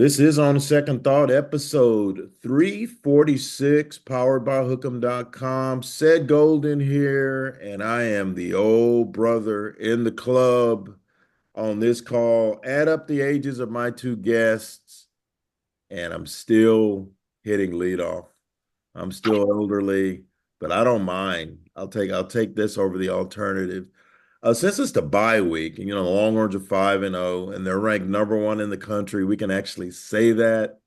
This is On Second Thought, episode 346, powered by Hook'em.com. Ced Golden here, and I am the old brother in the club on this call. Add up the ages of my two guests, and I'm still hitting leadoff. I'm still elderly, but I don't mind. I'll take this over the alternative. Since it's the bye week, and the Longhorns are 5-0, and they're ranked number one in the country, we can actually say that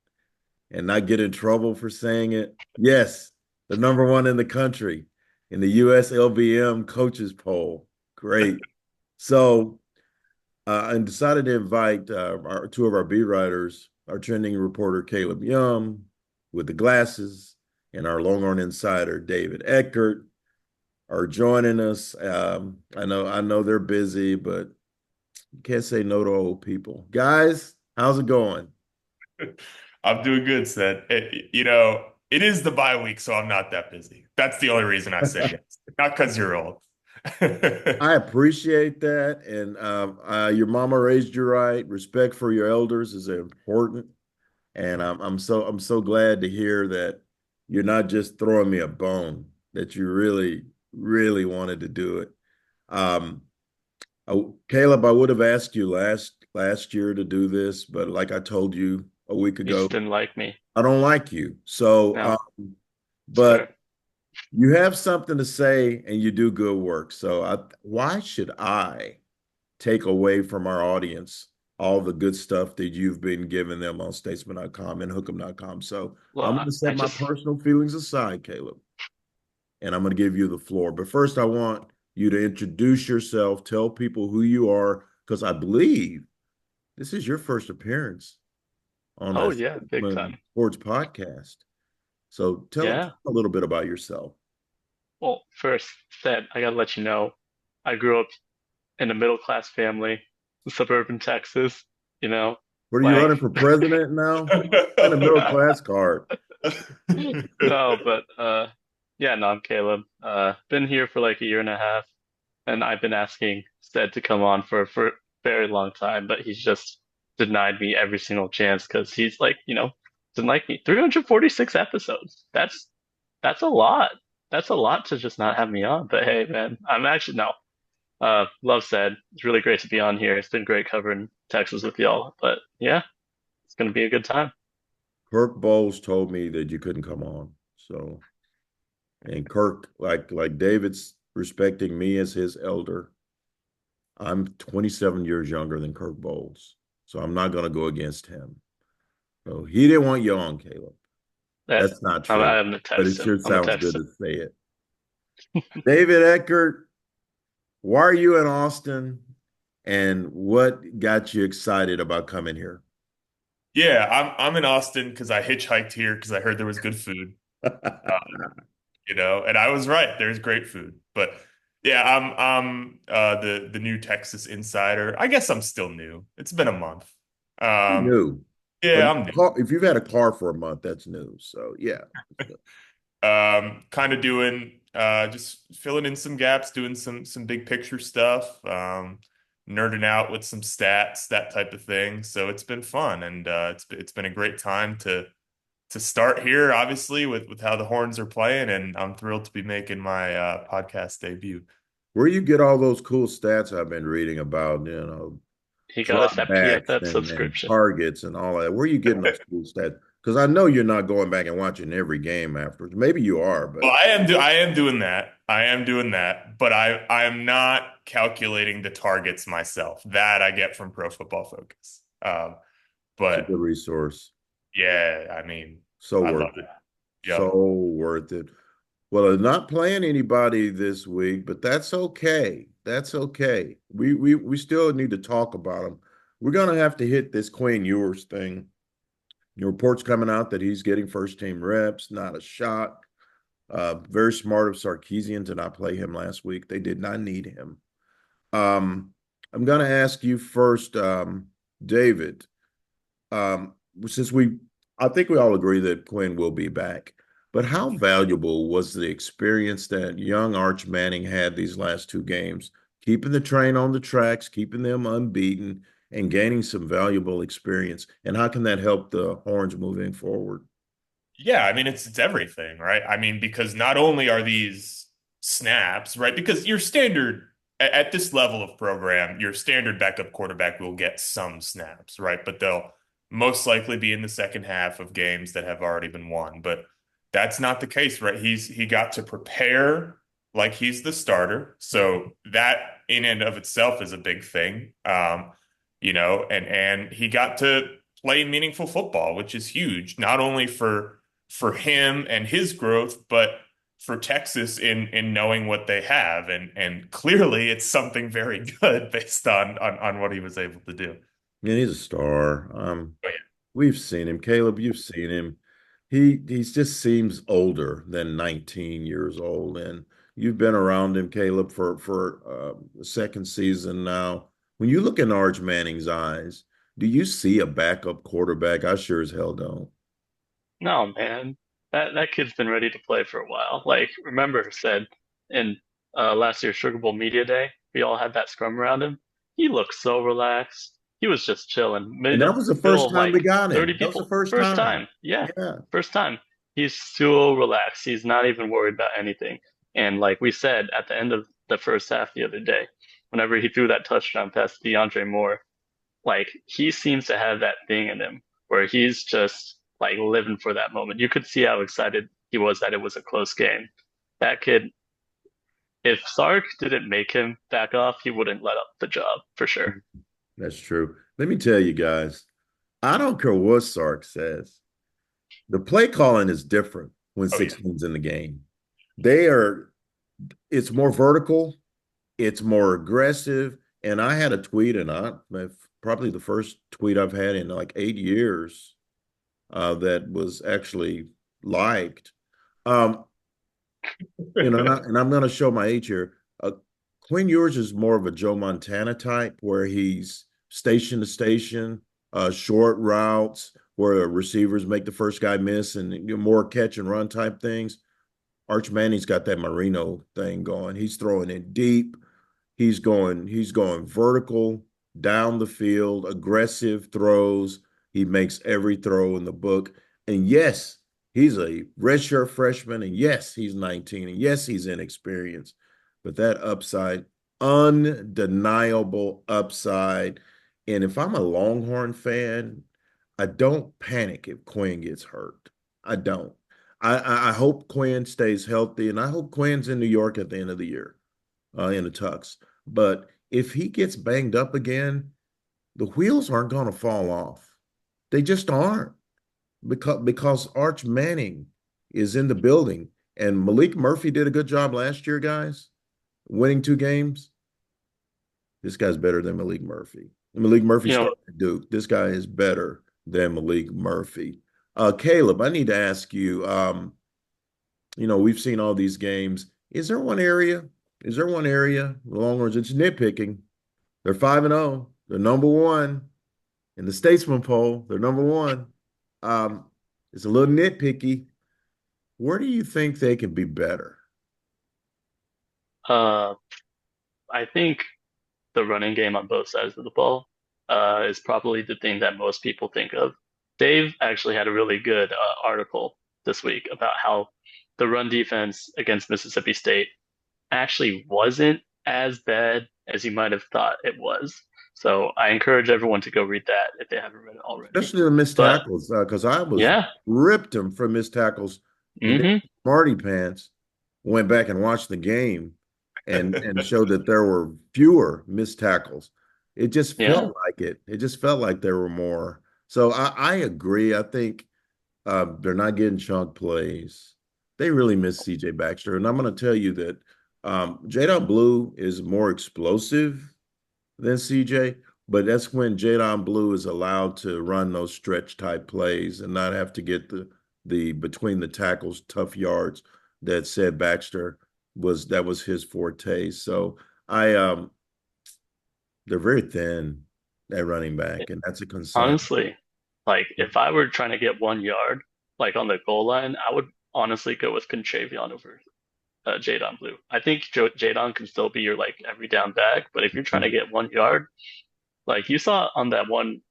and not get in trouble for saying it. Yes, the number one in the country in the USLVM coaches poll. Great. So I decided to invite two of our beat writers, our trending reporter Caleb Young with the glasses, and our Longhorn Insider David Eckert are joining us. I know they're busy, but you can't say no to old people. Guys, how's it going? I'm doing good, Seth. It is the bye week, so I'm not that busy. That's the only reason I said yes. Not because you're old. I appreciate that, and your mama raised you right. Respect for your elders is important, and I'm so glad to hear that you're not just throwing me a bone, that you really really wanted to do it. Um, Caleb, I would have asked you last year to do this, but like I told you a week You ago, just didn't like me. I don't like you. So, No, it's but fair. you have something to say and you do good work. So, why should I take away from our audience all the good stuff that you've been giving them on statesman.com and hook'em.com? So, Well, I'm I, going to I set my just personal feelings aside, Caleb, and I'm going to give you the floor. But first, I want you to introduce yourself, tell people who you are, because I believe this is your first appearance on oh a yeah, big time. sports podcast. So tell Yeah. a little bit about yourself. Well, first, Seth, I gotta let you know, I grew up in a middle class family in suburban Texas. You know, What are you like running for president now? And a middle class card. no, but yeah, no, I'm Caleb. Been here for like a year and a half, and I've been asking Seth to come on for a very long time, but he's just denied me every single chance because he's like, didn't like me. 346 episodes. That's a lot. That's a lot to just not have me on. But hey, man, I'm actually no. Love said. It's really great to be on here. It's been great covering Texas with y'all. But yeah, it's gonna be a good time. Kirk Bowles told me that you couldn't come on. So, and Kirk, like David's respecting me as his elder. I'm 27 years younger than Kirk Bowles. So I'm not going to go against him. So he didn't want you on, Caleb. That That's not I'm, true, I'm gonna but it text him. sure I'm gonna sounds good text him. to say it. David Eckert, why are you in Austin, and what got you excited about coming here? Yeah, I'm in Austin because I hitchhiked here because I heard there was good food. Uh, and I was right. There's great food. But yeah, I'm the new Texas insider. I guess I'm still new. It's been a month. Um, New, but yeah, I'm new. if you've had a car for a month, that's new. So yeah. Kind of doing just filling in some gaps, doing some big picture stuff, nerding out with some stats, that type of thing. So it's been fun, and it's been a great time to start here, obviously with how the Horns are playing, and I'm thrilled to be making my podcast debut. Where you get all those cool stats I've been reading about, He got us that dropbacks PFF and subscription. targets and all that. Where are you getting those cool stats? Because I know you're not going back and watching every game afterwards. Maybe you are, Well, but I am doing that. I am doing that, but I am not calculating the targets myself. That I get from Pro Football Focus. it's a But good resource. yeah, I mean, So I love worth it. it. Yep. So worth it. Well, they're not playing anybody this week, but that's okay. That's okay. We still need to talk about them. We're gonna have to hit this Quinn Ewers thing. Your reports coming out that he's getting first team reps, not a shot. Very smart of Sarkisian to not play him last week. They did not need him. Um, I'm going to ask you first, David, um, since I think we all agree that Quinn will be back, but how valuable was the experience that young Arch Manning had these last two games, keeping the train on the tracks, keeping them unbeaten, and gaining some valuable experience. And how can that help the Horns moving forward? Yeah, I mean it's everything, right? I mean, because not only are these snaps, right? Because your standard at this level of program, your standard backup quarterback will get some snaps, right? But they'll most likely be in the second half of games that have already been won. But that's not the case, right? He got to prepare like he's the starter. So that in and of itself is a big thing. And he got to play meaningful football, which is huge, not only for him and his growth, but for Texas in knowing what they have. And clearly it's something very good based on what he was able to do. And he's a star. Oh, yeah. We've seen him. Caleb, you've seen him. He just seems older than 19 years old. And you've been around him, Caleb, for the second season now. When you look in Arch Manning's eyes, do you see a backup quarterback? I sure as hell don't. No, man. That kid's been ready to play for a while. Like, remember said in last year's Sugar Bowl Media Day, we all had that scrum around him. He looked so relaxed. He was just chilling. And Made that a was the middle first of time we like got 30 him. That was the people. first First time. time. Yeah. Yeah. First time. He's so relaxed. He's not even worried about anything. And like we said at the end of the first half the other day, whenever he threw that touchdown pass to DeAndre Moore, like he seems to have that thing in him where he's just like living for that moment. You could see how excited he was that it was a close game. That kid, if Sark didn't make him back off, he wouldn't let up the job for sure. That's true. Let me tell you guys, I don't care what Sark says. The play calling is different when Oh, yeah. 16's in the game. They are, it's more vertical, it's more aggressive. And I had a tweet, and probably the first tweet I've had in like 8 years that was actually liked. Um, and I'm going to show my age here. Quinn Ewers is more of a Joe Montana type, where he's station to station, short routes where receivers make the first guy miss, and more catch and run type things. Arch Manning's got that Marino thing going. He's throwing it deep. He's going vertical down the field, aggressive throws. He makes every throw in the book. And yes, he's a redshirt freshman. And yes, he's 19. And yes, he's inexperienced. But that upside, undeniable upside. And if I'm a Longhorn fan, I don't panic if Quinn gets hurt. I don't. I hope Quinn stays healthy, and I hope Quinn's in New York at the end of the year in the Tux. But if he gets banged up again, the wheels aren't going to fall off. They just aren't, because Arch Manning is in the building, and Malik Murphy did a good job last year, guys, winning 2 games. This guy's better than Malik Murphy. Malik Murphy You know, started at Duke. This guy is better than Malik Murphy. Caleb, I need to ask you. We've seen all these games. Is there one area? Is there one area? The Longhorns, it's nitpicking. They're 5-0. They're number one in the Statesman poll. They're number one. It's a little nitpicky. Where do you think they can be better? uh, I think the running game on both sides of the ball is probably the thing that most people think of. Dave actually had a really good article this week about how the run defense against Mississippi State actually wasn't as bad as you might have thought it was. So I encourage everyone to go read that if they haven't read it already. Especially the missed But tackles, because I was yeah, ripped them for missed tackles, and then hmm Marty Pants went back and watched the game and showed that there were fewer missed tackles. It just yeah. felt like it. It just felt like there were more. So I agree. I think they're not getting chunk plays. They really miss CJ Baxter, and I'm going to tell you that Jadon Blue is more explosive than CJ, but that's when Jadon Blue is allowed to run those stretch type plays and not have to get the between the tackles tough yards that said Baxter was his forte. So I they're very thin at running back, and that's a concern. Honestly, like if I were trying to get 1 yard, like on the goal line, I would honestly go with Contravion over Jadon Blue. I think Jadon can still be your like every down back, but if you're trying to get 1 yard, Like you saw on that one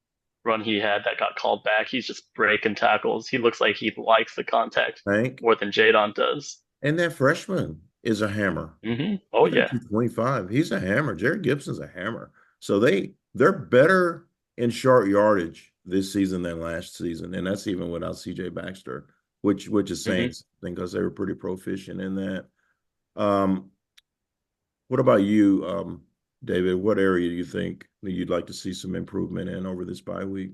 run he had that got called back, he's just breaking tackles. He looks like he likes the contact Hank. more than Jadon does. And that freshman is a hammer. Oh He's like yeah. 225. He's a hammer. Jared Gibson's a hammer. So they're better in short yardage this season than last season, and that's even without CJ Baxter, which is saying hmm something because they were pretty proficient in that. Um, what about you, David? What area do you think that you'd like to see some improvement in over this bye week?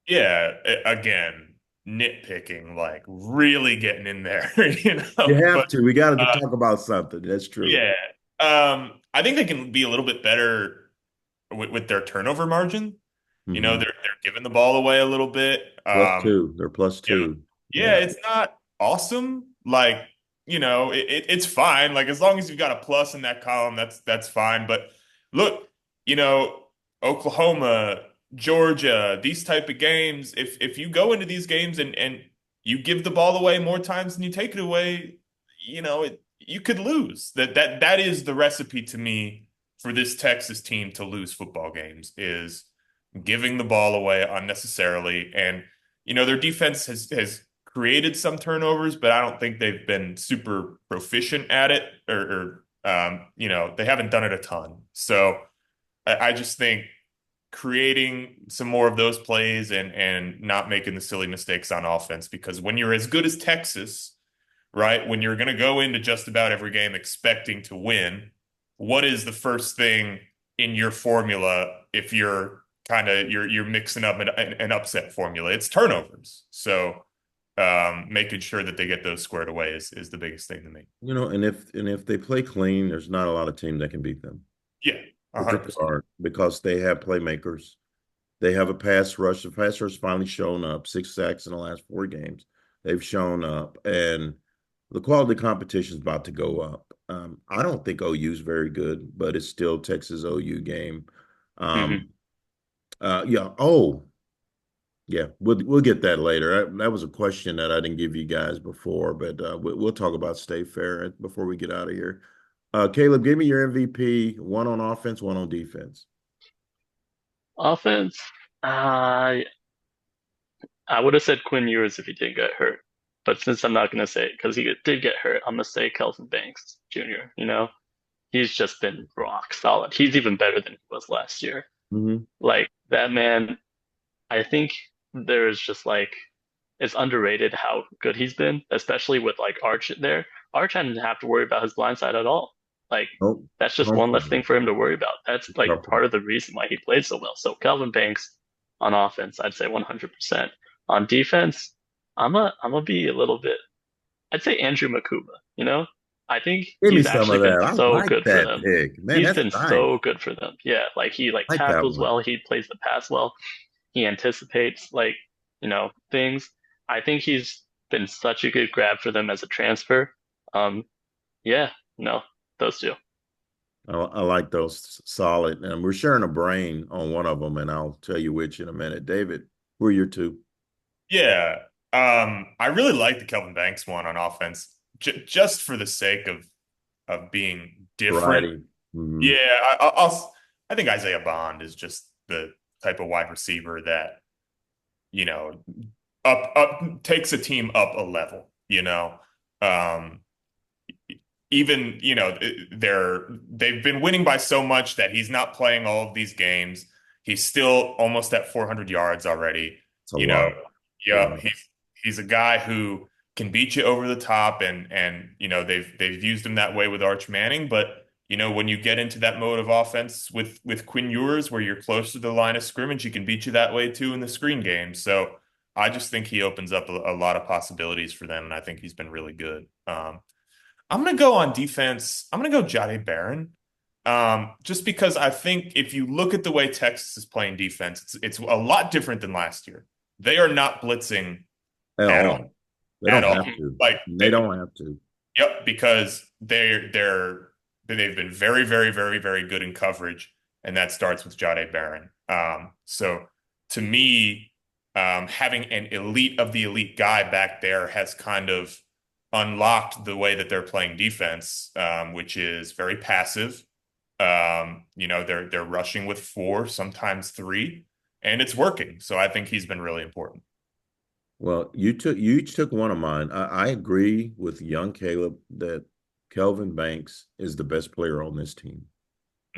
Yeah, again, nitpicking, like really getting in there, You have But to. We got to uh, talk about something. That's true. yeah, I think they can be a little bit better with their turnover margin. Hmm. They're giving the ball away a little bit. Plus two. They're plus Yeah, two. yeah, Yeah. it's not awesome. Like, it's fine. Like as long as you've got a plus in that column, that's fine. But look, you know, Oklahoma, Georgia, these type of games, if you go into these games and you give the ball away more times than you take it away, you could lose. That is the recipe to me for this Texas team to lose football games is giving the ball away unnecessarily. And their defense has created some turnovers, but I don't think they've been super proficient at it, or they haven't done it a ton. So I just think creating some more of those plays and not making the silly mistakes on offense, because when you're as good as Texas, right, when you're going to go into just about every game expecting to win, what is the first thing in your formula if you're mixing up an upset formula? It's turnovers. So making sure that they get those squared away is the biggest thing to me. And if they play clean, there's not a lot of teams that can beat them. Yeah, It's just 100%. hard because they have playmakers. They have a pass rush. The pass rush finally shown up. 6 sacks in the last 4 games. They've shown up, and the quality of competition is about to go up. I don't think OU is very good, but it's still Texas OU game. hmm Um, yeah. Oh, yeah. We'll get that later. That was a question that I didn't give you guys before, but we'll talk about Stay Fair before we get out of here. Caleb, give me your MVP. One on offense, one on defense. Offense, I would have said Quinn Ewers if he didn't get hurt. But since I'm not going to say it because he did get hurt, I'm going to say Kelvin Banks Jr. He's just been rock solid. He's even better than he was last year. Hmm. Like that man, I think there's just like it's underrated how good he's been, especially with like Arch there. Arch didn't have to worry about his blind side at all. Like Nope. that's just one less Comfortable. thing for him to worry about. That's like part of the reason why he played so well. So Calvin Banks on offense, I'd say 100%. On defense, I'm a be a little bit. I'd say Andrew Makuba. I think Give me he's some actually of been that. I so like good for that them. pick. Man, He's that's been nice. so good for them. Yeah, like he like I like that tackles one. well. He plays the pass well. He anticipates like things. I think he's been such a good grab for them as a transfer. Um, yeah, no, those two. I like those solid. And we're sharing a brain on one of them, and I'll tell you which in a minute. David, who are your two? Yeah. I really like the Kelvin Banks one on offense, just for the sake of being different. Variety. Hmm. Yeah, I think Isaiah Bond is just the type of wide receiver that, you know, up takes a team up a level, Um, even, they've been winning by so much that he's not playing all of these games. He's still almost at 400 yards already. It's a You know, lot. A yeah, lot. he's a guy who can beat you over the top, and they've used him that way with Arch Manning. But when you get into that mode of offense with Quinn Ewers, where you're close to the line of scrimmage, he can beat you that way too in the screen game. So I just think he opens up a lot of possibilities for them, and I think he's been really good. I'm gonna go on defense. I'm gonna go Jahdae Barron. Just because I think if you look at the way Texas is playing defense, it's a lot different than last year. They are not blitzing At at all, all. They at don't all. have to. Like They don't have to. yep, because they've been very, very, very, very good in coverage, and that starts with Jahdae Barron. So to me, having an elite of the elite guy back there has kind of unlocked the way that they're playing defense, which is very passive. They're rushing with four, sometimes three, and it's working. So I think he's been really important. Well, you took one of mine. I agree with young Caleb that Kelvin Banks is the best player on this team.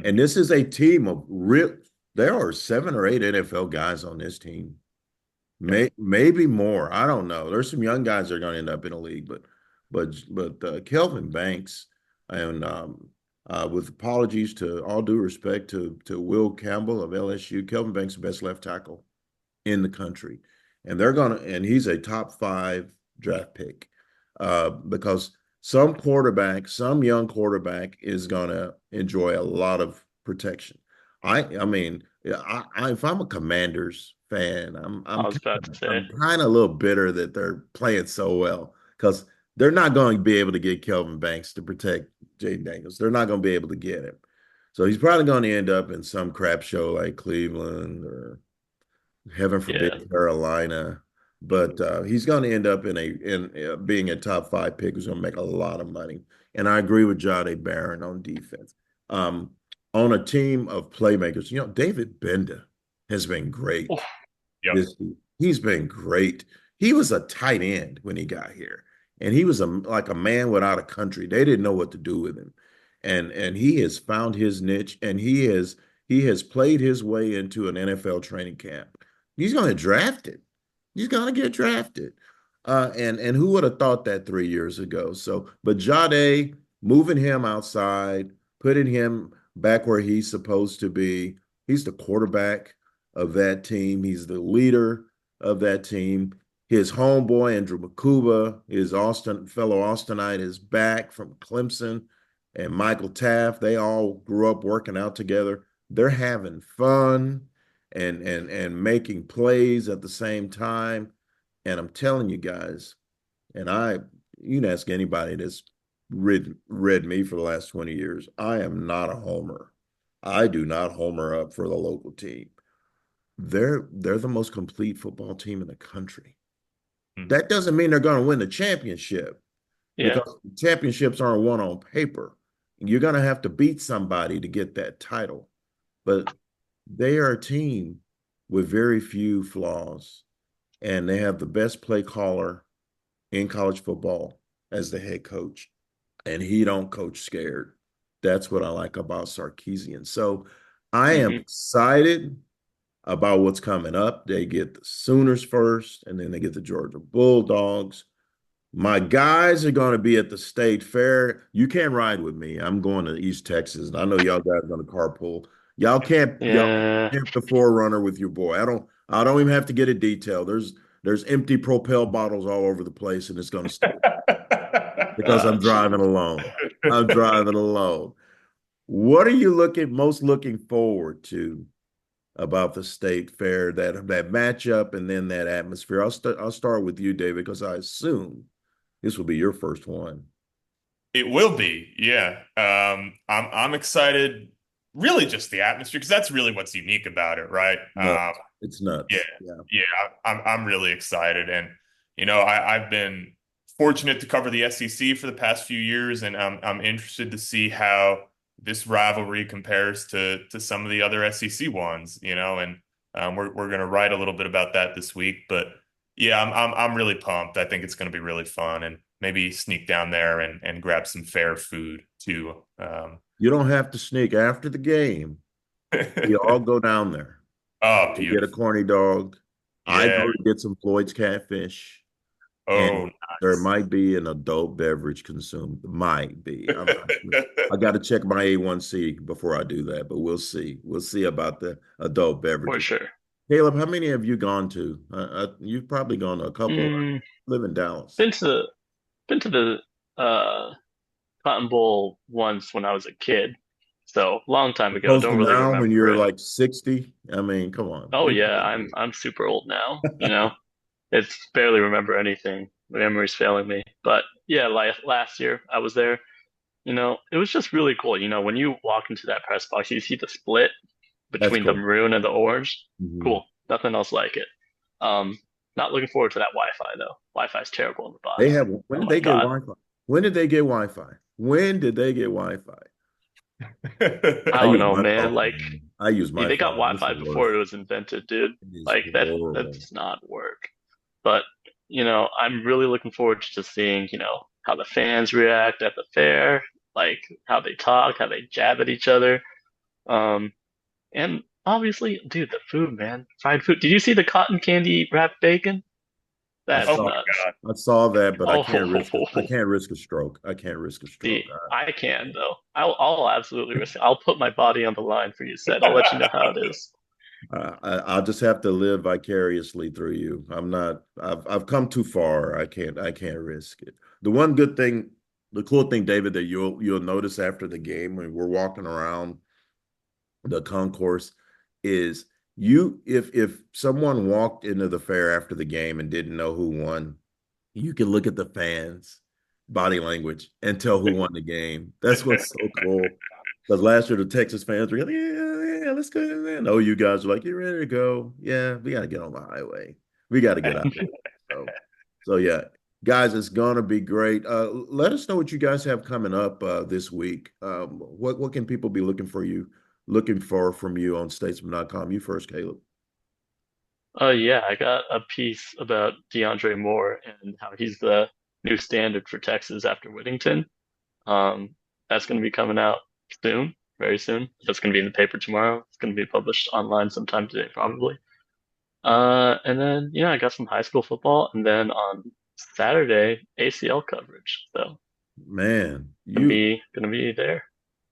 And this is a team of real, there are 7 or 8 NFL guys on this team. Yep. Maybe more. I don't know. There's some young guys that are going to end up in the league, but Kelvin Banks and with apologies to all due respect to Will Campbell of LSU, Kelvin Banks is the best left tackle in the country, and he's a top 5 draft pick because some young quarterback is gonna enjoy a lot of protection. I mean, if I'm a Commanders fan, I was about to say, I'm kind of a little bitter that they're playing so well because they're not going to be able to get Kelvin Banks to protect Jaden Daniels. They're not going to be able to get him. So he's probably going to end up in some crap show like Cleveland or heaven yeah, forbid Carolina. But he's going to end up in being a top 5 pick who's going to make a lot of money. And I agree with Jahdae Barron on defense. Um, on a team of playmakers, David Benda has been great. Yep. He's been great. He was a tight end when he got here, and he was like a man without a country. They didn't know what to do with him, and he has found his niche, and he has played his way into an NFL training camp. He's going to get drafted. He's going to get drafted. And who would have thought that 3 years ago? So, but Jade moving him outside, putting him back where he's supposed to be. He's the quarterback of that team. He's the leader of that team. His homeboy, Andrew Makuba, his fellow Austinite, is back from Clemson, and Michael Taft. They all grew up working out together. They're having fun and making plays at the same time. And I'm telling you guys, and you can ask anybody that's read me for the last 20 years, I am not a homer. I do not homer up for the local team. They're the most complete football team in the country. Mm-hmm. That doesn't mean they're going to win the championship yeah, because championships aren't won on paper. You're going to have to beat somebody to get that title. But they are a team with very few flaws, and they have the best play caller in college football as the head coach, and he don't coach scared. That's what I like about Sarkisian. So I am hmm excited about what's coming up. They get the Sooners first, and then they get the Georgia Bulldogs. My guys are going to be at the State Fair. You can't ride with me. I'm going to East Texas, and I know y'all guys are going to carpool. Y'all yeah. can't the Forerunner with your boy. I don't even have to get a detail. There's empty Propel bottles all over the place, and it's going to stay because I'm Gotcha. driving alone. I'm driving alone. What are you most looking forward to about the State Fair, that matchup, and then that atmosphere? I'll start with you, David, because I assume this will be your first one. It will be, yeah. I'm excited. Really, just the atmosphere, because that's really what's unique about it, right? Nuts. It's Yeah, nuts. Yeah. yeah. I'm really excited, and I've been fortunate to cover the SEC for the past few years, and I'm interested to see how this rivalry compares to some of the other SEC ones. And we're gonna write a little bit about that this week, but yeah, I'm really pumped. I think it's gonna be really fun, and maybe sneak down there and grab some fair food too. You don't have to sneak after the game. We all go down there. Oh, We get a beautiful. corny dog. I Yeah. go to get some Floyd's catfish, Oh, and there nice. might be an adult beverage consumed. Might be. I'm not sure. I got to check my A1C before I do that, but we'll see. We'll see about the adult For beverages. sure. Caleb, how many have you gone to? You've probably gone to a couple. Mm, I live in Dallas. been to the been to the Cotton Bowl once when I was a kid, so long time ago. Opposed to Don't really now when remember you're it. like 60. I mean, come on. Oh yeah, I'm super old now. It's barely remember anything. My memory's failing me. But yeah, like last year I was there. It was just really cool. When you walk into that press box, you see the split That's between the cool. maroon and the orange. Mhm. Cool. Nothing else like it. Um, Not looking forward to that Wi-Fi though. Wi-Fi is terrible in the They box. have. When Oh did my they get God. Wi-Fi? When did they get Wi-Fi? When did they get Wi-Fi? I I don't use know, my man. phone, Like, man. I use my they got phone. It's Wi-Fi the before worst. it was invented, dude. It is Like that horrible. does not work. But, I'm really looking forward to just seeing, how the fans react at the fair, like how they talk, how they jab at each other. Um, and obviously, dude, the food, man. Fried food. Did you see the cotton candy wrapped bacon? I That's Oh saw my nuts. God. I saw that, but I Oh, can't risk it. I can't risk a stroke. I can't risk a see, stroke. I can though. I'll absolutely risk it. I'll put my body on the line for you, said. I'll let you know how it is. I'll just have to live vicariously through you. I'm not. I've come too far. I can't risk it. The one good thing, the cool thing, David, that you'll notice after the game when we're walking around the concourse is if someone walked into the fair after the game and didn't know who won, you can look at the fans' body language and tell who won the game. That's what's so cool. Because last year the Texas fans were like, yeah, let's go. Man. Oh, you guys are like, you ready to go? Yeah, we got to get on the highway. We got to get out of here. So yeah, guys, it's gonna be great. Let us know what you guys have coming up this week. What can people be looking for from you on statesman.com? You first, Caleb. Yeah, I got a piece about DeAndre Moore and how he's the new standard for Texas after Whittington. Um, that's going to be coming out soon, very soon. That's going to be in the paper tomorrow. It's going to be published online sometime today, probably. And then I got some high school football, and then on Saturday ACL coverage. So Man, gonna be there.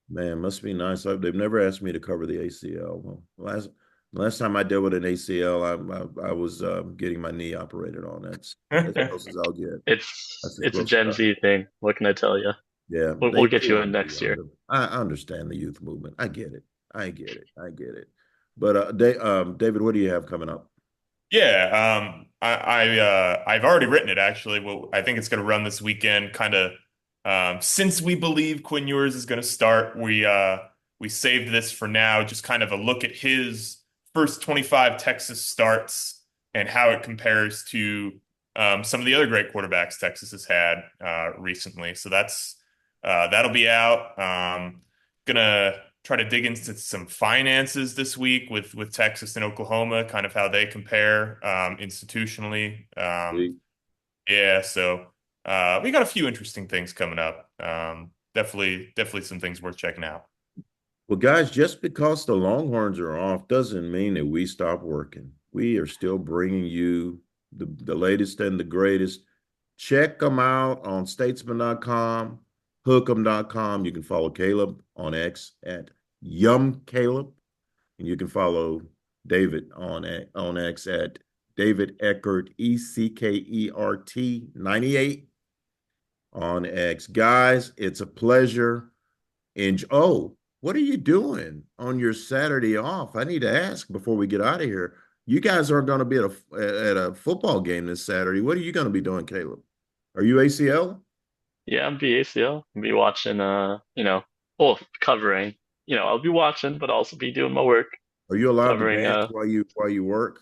man, must be nice. They've never asked me to cover the ACL. Well, last time I dealt with an ACL, I was getting my knee operated on. That's as close as I'll get. That's as It's a close as Gen I Z thing. What can I tell you? Yeah, We'll get they you want in to be next year. younger. I understand the youth movement. I get it. I get it. I get it. But David, what do you have coming up? Yeah, I've already written it actually. Well, I think it's going to run this weekend. Kind of since we believe Quinn Ewers is going to start, we saved this for now. Just kind of a look at his first 25 Texas starts and how it compares to some of the other great quarterbacks Texas has had recently. So that'll be out. Gonna try to dig into some finances this week with Texas and Oklahoma, kind of how they compare institutionally. Sweet. Yeah, so we got a few interesting things coming up. Definitely some things worth checking out. Well, guys, just because the Longhorns are off doesn't mean that we stop working. We are still bringing you the latest and the greatest. Check them out on statesman.com, hook'em.com. You can follow Caleb on X at YumCaleb. And you can follow David on X at David Eckert, Eckert 98 on X. Guys, it's a pleasure. And what are you doing on your Saturday off? I need to ask before we get out of here. You guys aren't going to be at a football game this Saturday. What are you going to be doing, Caleb? Are you ACL? Yeah, I'm be ACL. I'll be watching. Covering. I'll be watching, but also be doing my work Are you allowed to covering. dance while you work?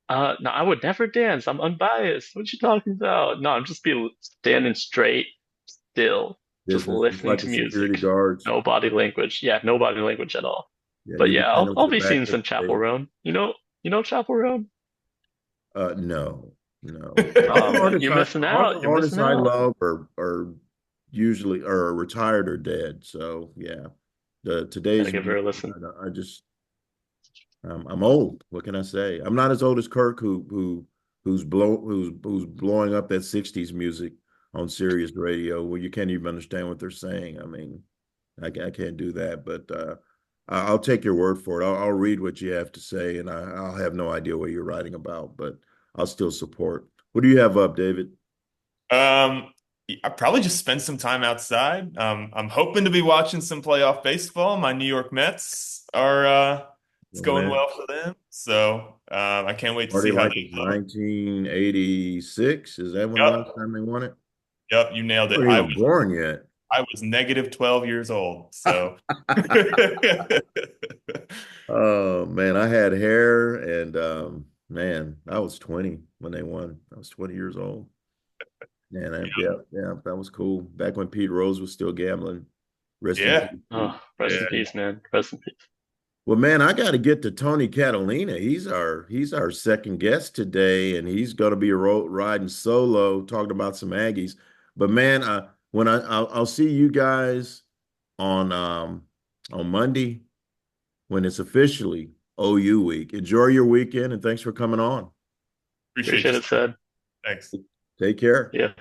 No, I would never dance. I'm unbiased. What you talking about? No, I'm just be standing straight, still, just Business, just listening like to the music. security guards. No body language. Yeah, no body language at all. Yeah, But you'll be yeah, standing with I'll your be back seeing to the some Chapel stage. Roan. Chapel Roan? No, no. Oh man, you're missing All the out. You're artists missing I out. love are usually are retired or dead. So yeah, the Gotta today's give her music, a listen. I just I'm old. What can I say? I'm not as old as Kirk, who's blowing up that '60s music on Sirius Radio, where you can't even understand what they're saying. I mean, I can't do that, but I'll take your word for it. I'll read what you have to say, and I'll have no idea what you're writing about, but I'll still support. What do you have up, David? Um, I probably just spend some time outside. I'm hoping to be watching some playoff baseball. My New York Mets are it's Oh going man, well for them. So I can't wait to already see how like they it's go. 1986. Is that when the last Yep, time they won it? yep, you nailed You it. weren't even born yet. I was negative 12 years old. So Oh man, I had hair and man, I was 20 when they won. I was 20 years old. Man, yeah, yeah, that was cool. Back when Pete Rose was still gambling Rest in Yeah. peace. Oh, rest in Yeah. peace, man. Rest in peace. Well, man, I got to get to Tony Catalina. He's our second guest today, and he's going to be riding solo, talking about some Aggies. But man, I'll see you guys on Monday when it's officially OU week. Enjoy your weekend, and thanks for coming on. Appreciate Appreciate you. it, said. Thanks. Take care. Yeah.